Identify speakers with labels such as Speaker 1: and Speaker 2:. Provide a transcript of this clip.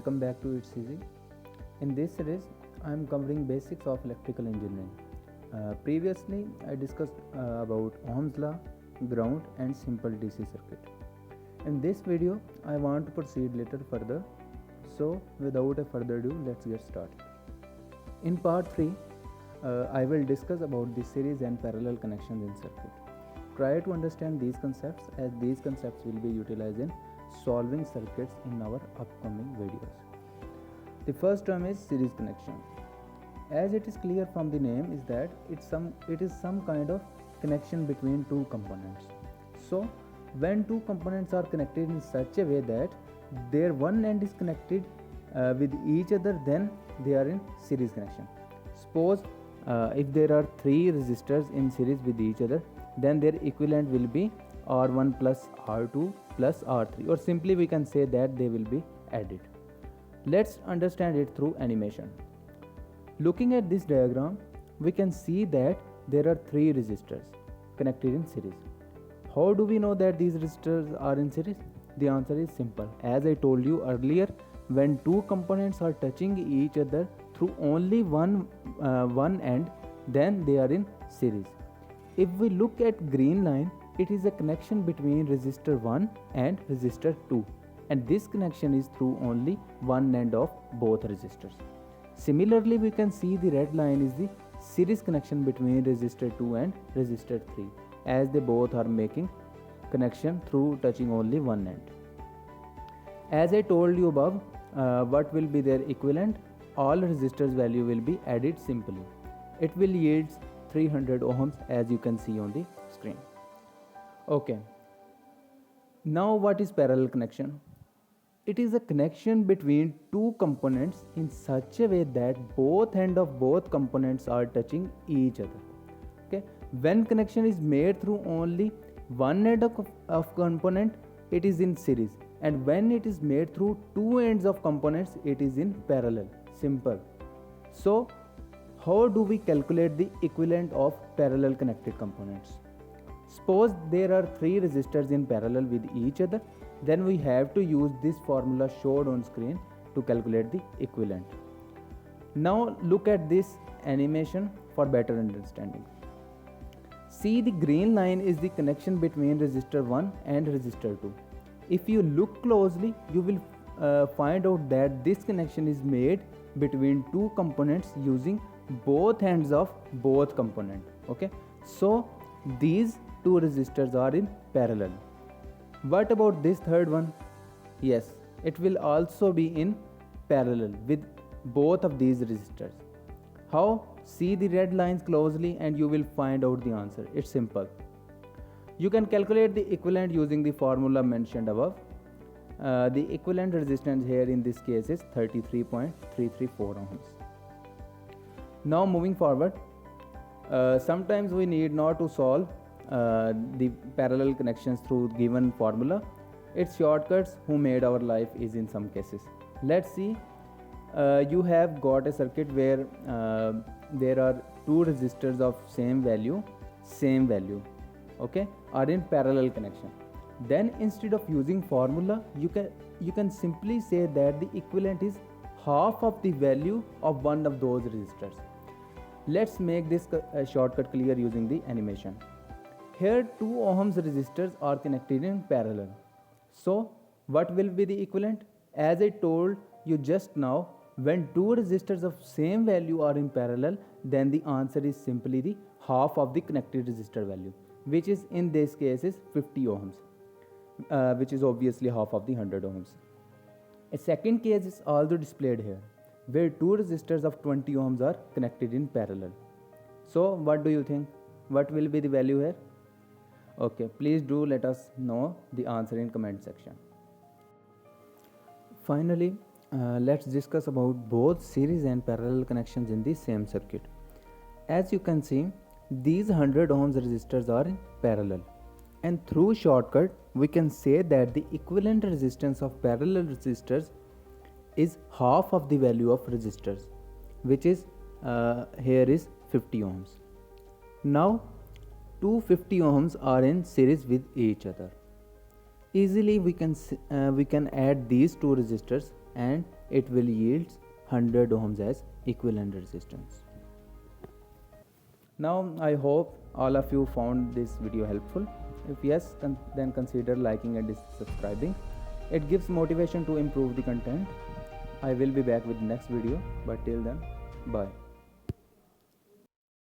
Speaker 1: welcome back to It's Easy. In this series, I am covering basics of electrical engineering. Previously, I discussed about Ohm's law, ground, and simple DC circuit. In this video, I want to proceed little further. So, without a further ado, let's get started. In part 3, I will discuss about the series and parallel connections in circuit. Try to understand these concepts, as these concepts will be utilized in solving circuits in our upcoming videos. The first term is series connection. As it is clear from the name is that it is some kind of connection between two components. So when two components are connected in such a way that their one end is connected with each other, then they are in series connection. Suppose if there are three resistors in series with each other, then their equivalent will be R1 plus R2 plus R3, or simply we can say that they will be added. Let's understand it through animation. Looking at this diagram, we can see that there are three resistors connected in series. How do we know that these resistors are in series? The answer is simple. As I told you earlier, when two components are touching each other through only one end, then they are in series. If we look at green line, it is a connection between resistor 1 and resistor 2, and this connection is through only one end of both resistors. Similarly, we can see the red line is the series connection between resistor 2 and resistor 3, as they both are making connection through touching only one end. As I told you above, what will be their equivalent? All resistors value will be added simply. It will yield 300 ohms, as you can see on the screen. Okay. Now what is parallel connection? It is a connection between two components in such a way that both ends of both components are touching each other. Okay. When connection is made through only one end of component, it is in series, and when it is made through two ends of components, it is in parallel. Simple. So how do we calculate the equivalent of parallel connected components? Suppose there are three resistors in parallel with each other, then we have to use this formula showed on screen to calculate the equivalent. Now look at this animation for better understanding. See, the green line is the connection between resistor 1 and resistor 2. If you look closely, you will find out that this connection is made between two components using both ends of both component. Okay, so these two resistors are in parallel. What about this third one? Yes, it will also be in parallel with both of these resistors. How? See the red lines closely and you will find out the answer. It's simple. You can calculate the equivalent using the formula mentioned above. The equivalent resistance here in this case is 33.334 ohms. Now moving forward, sometimes we need not to solve the parallel connections through given formula. It's shortcuts who made our life easy in some cases. Let's see. You have got a circuit where there are two resistors of same value, okay, are in parallel connection. Then instead of using formula, you can simply say that the equivalent is half of the value of one of those resistors. Let's make this shortcut clear using the animation. Here 2 ohms resistors are connected in parallel. So what will be the equivalent? As I told you just now, when two resistors of same value are in parallel, then the answer is simply the half of the connected resistor value, which is in this case is 50 ohms, which is obviously half of the 100 ohms. A second case is also displayed here, where two resistors of 20 ohms are connected in parallel. So what do you think? What will be the value here? Okay, please do let us know the answer in comment section. Finally, let's discuss about both series and parallel connections in the same circuit. As you can see, these 100 ohms resistors are in parallel, and through shortcut we can say that the equivalent resistance of parallel resistors is half of the value of resistors, which is here is 50 ohms. Now 250 ohms are in series with each other. Easily we can add these two resistors and it will yield 100 ohms as equivalent resistance. Now I hope all of you found this video helpful. If yes, then consider liking and subscribing. It gives motivation to improve the content. I will be back with next video, but till then, bye.